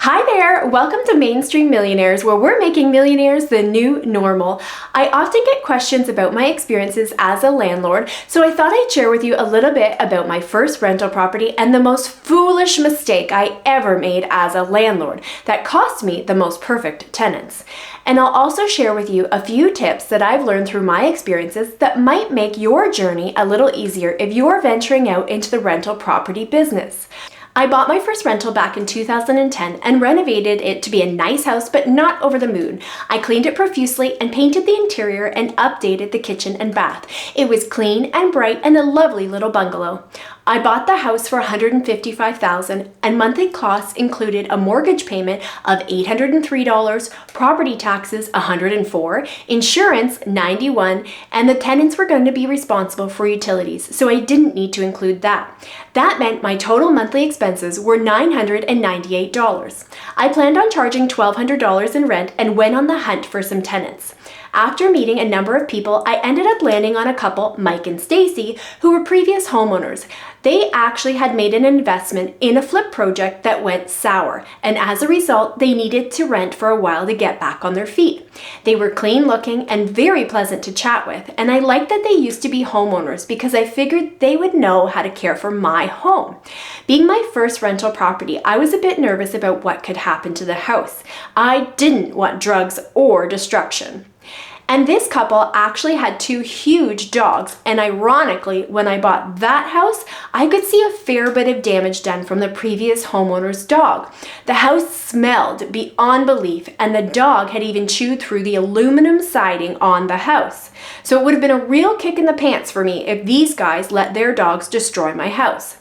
Hi there! Welcome to Mainstream Millionaires, where we're making millionaires the new normal. I often get questions about my experiences as a landlord, so I thought I'd share with you a little bit about my first rental property and the most foolish mistake I ever made as a landlord that cost me the most perfect tenants. And I'll also share with you a few tips that I've learned through my experiences that might make your journey a little easier if you're venturing out into the rental property business. I bought my first rental back in 2010 and renovated it to be a nice house, but not over the moon. I cleaned it profusely and painted the interior and updated the kitchen and bath. It was clean and bright and a lovely little bungalow. I bought the house for $155,000 and monthly costs included a mortgage payment of $803, property taxes $104, insurance $91, and the tenants were going to be responsible for utilities, so I didn't need to include that. That meant my total monthly expenses were $998. I planned on charging $1,200 in rent and went on the hunt for some tenants. After meeting a number of people, I ended up landing on a couple, Mike and Stacy, who were previous homeowners. They actually had made an investment in a flip project that went sour, and as a result, they needed to rent for a while to get back on their feet. They were clean looking and very pleasant to chat with, and I liked that they used to be homeowners because I figured they would know how to care for my home. Being my first rental property, I was a bit nervous about what could happen to the house. I didn't want drugs or destruction. And this couple actually had two huge dogs, and ironically, when I bought that house, I could see a fair bit of damage done from the previous homeowner's dog. The house smelled beyond belief, and the dog had even chewed through the aluminum siding on the house. So it would have been a real kick in the pants for me if these guys let their dogs destroy my house.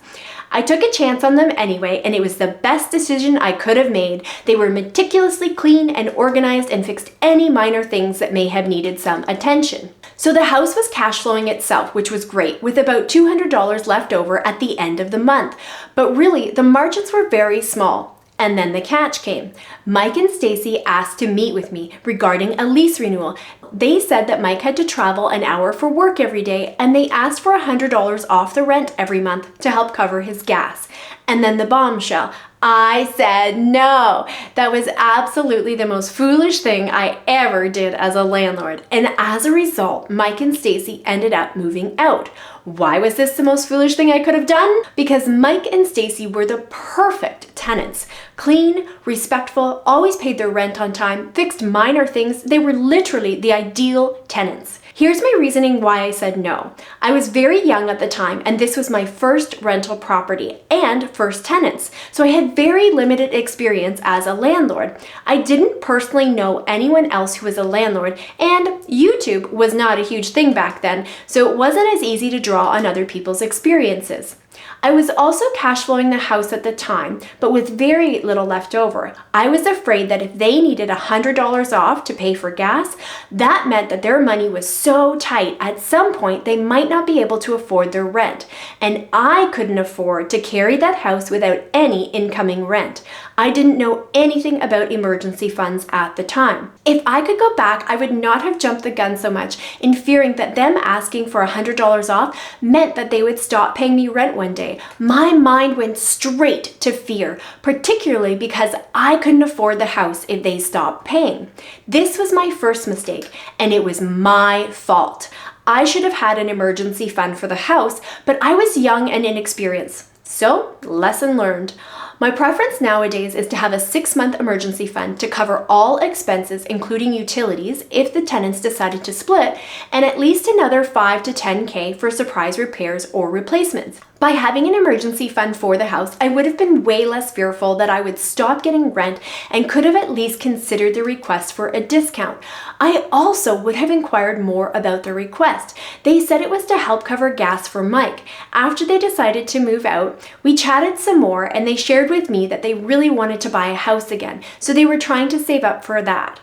I took a chance on them anyway, and it was the best decision I could have made. They were meticulously clean and organized and fixed any minor things that may have needed some attention. So the house was cash flowing itself, which was great, with about $200 left over at the end of the month. But really, the margins were very small. And then the catch came. Mike and Stacy asked to meet with me regarding a lease renewal. They said that Mike had to travel an hour for work every day, and they asked for $100 off the rent every month to help cover his gas. And then the bombshell. I said no. That was absolutely the most foolish thing I ever did as a landlord. And as a result, Mike and Stacy ended up moving out. Why was this the most foolish thing I could have done? Because Mike and Stacy were the perfect tenants. Clean, respectful, always paid their rent on time, fixed minor things. They were literally the ideal tenants. Here's my reasoning why I said no. I was very young at the time, and this was my first rental property and first tenants, so I had very limited experience as a landlord. I didn't personally know anyone else who was a landlord, and YouTube was not a huge thing back then, so it wasn't as easy to draw on other people's experiences. I was also cash flowing the house at the time, but with very little left over. I was afraid that if they needed $100 off to pay for gas, that meant that their money was so tight at some point they might not be able to afford their rent. And I couldn't afford to carry that house without any incoming rent. I didn't know anything about emergency funds at the time. If I could go back, I would not have jumped the gun so much in fearing that them asking for $100 off meant that they would stop paying me rent one day. My mind went straight to fear, particularly because I couldn't afford the house if they stopped paying. This was my first mistake, and it was my fault. I should have had an emergency fund for the house, but I was young and inexperienced. So, lesson learned. My preference nowadays is to have a 6-month emergency fund to cover all expenses, including utilities, if the tenants decided to split, and at least another $5 to $10K for surprise repairs or replacements. By having an emergency fund for the house, I would have been way less fearful that I would stop getting rent and could have at least considered the request for a discount. I also would have inquired more about the request. They said it was to help cover gas for Mike. After they decided to move out, we chatted some more, and they shared with me that they really wanted to buy a house again, so they were trying to save up for that.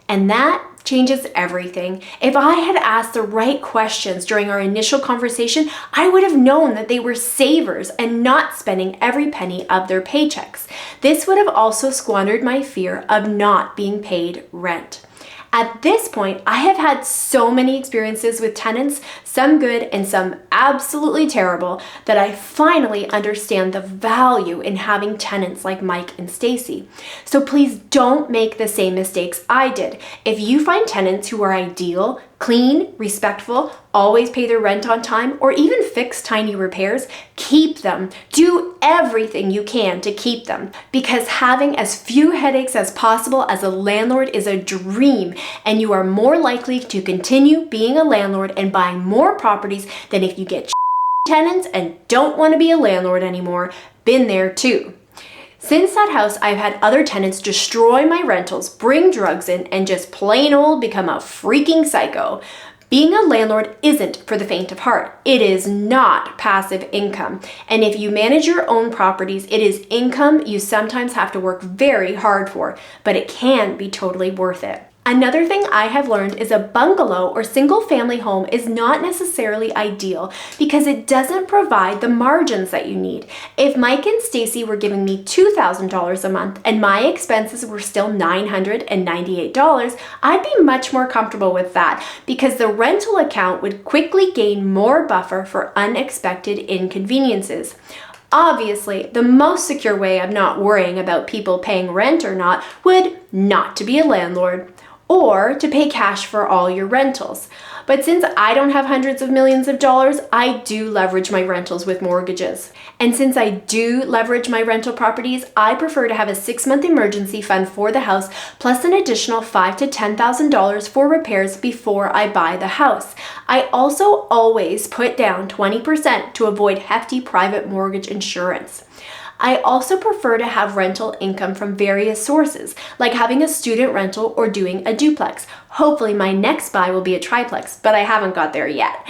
And that changes everything. If I had asked the right questions during our initial conversation, I would have known that they were savers and not spending every penny of their paychecks. This would have also squandered my fear of not being paid rent. At this point, I have had so many experiences with tenants, some good and some absolutely terrible, that I finally understand the value in having tenants like Mike and Stacy. So please don't make the same mistakes I did. If you find tenants who are ideal, clean, respectful, always pay their rent on time, or even fix tiny repairs, keep them. Do everything you can to keep them, because having as few headaches as possible as a landlord is a dream, and you are more likely to continue being a landlord and buying more properties than if you get tenants and don't want to be a landlord anymore. Been there too. Since that house, I've had other tenants destroy my rentals, bring drugs in, and just plain old become a freaking psycho. Being a landlord isn't for the faint of heart. It is not passive income. And if you manage your own properties, it is income you sometimes have to work very hard for, but it can be totally worth it. Another thing I have learned is a bungalow or single family home is not necessarily ideal because it doesn't provide the margins that you need. If Mike and Stacy were giving me $2,000 a month and my expenses were still $998, I'd be much more comfortable with that because the rental account would quickly gain more buffer for unexpected inconveniences. Obviously, the most secure way of not worrying about people paying rent or not would not to be a landlord, or to pay cash for all your rentals. But since I don't have hundreds of millions of dollars, I do leverage my rentals with mortgages. And since I do leverage my rental properties, I prefer to have a 6-month emergency fund for the house, plus an additional $5,000 to $10,000 for repairs before I buy the house. I also always put down 20% to avoid hefty private mortgage insurance. I also prefer to have rental income from various sources, like having a student rental or doing a duplex. Hopefully my next buy will be a triplex, but I haven't got there yet.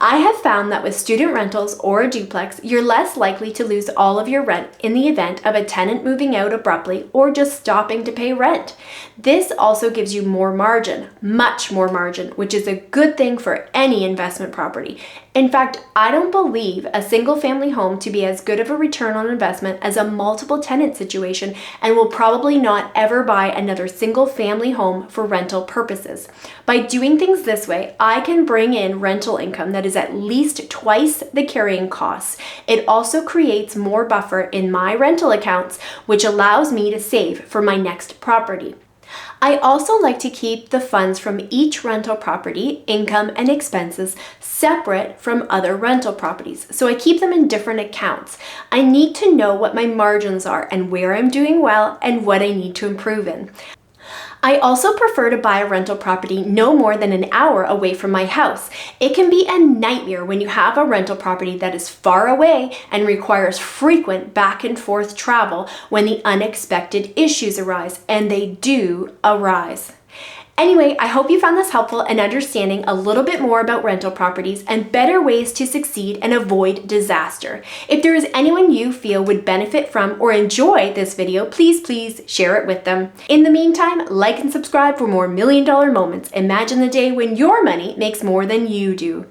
I have found that with student rentals or a duplex, you're less likely to lose all of your rent in the event of a tenant moving out abruptly or just stopping to pay rent. This also gives you more margin, much more margin, which is a good thing for any investment property. In fact, I don't believe a single family home to be as good of a return on investment as a multiple tenant situation, and will probably not ever buy another single family home for rental purposes. By doing things this way, I can bring in rental income that is at least twice the carrying costs. It also creates more buffer in my rental accounts, which allows me to save for my next property. I also like to keep the funds from each rental property, income and expenses, separate from other rental properties. So I keep them in different accounts. I need to know what my margins are and where I'm doing well and what I need to improve in. I also prefer to buy a rental property no more than an hour away from my house. It can be a nightmare when you have a rental property that is far away and requires frequent back and forth travel when the unexpected issues arise, and they do arise. Anyway, I hope you found this helpful in understanding a little bit more about rental properties and better ways to succeed and avoid disaster. If there is anyone you feel would benefit from or enjoy this video, please share it with them. In the meantime, like and subscribe for more $1 million moments. Imagine the day when your money makes more than you do.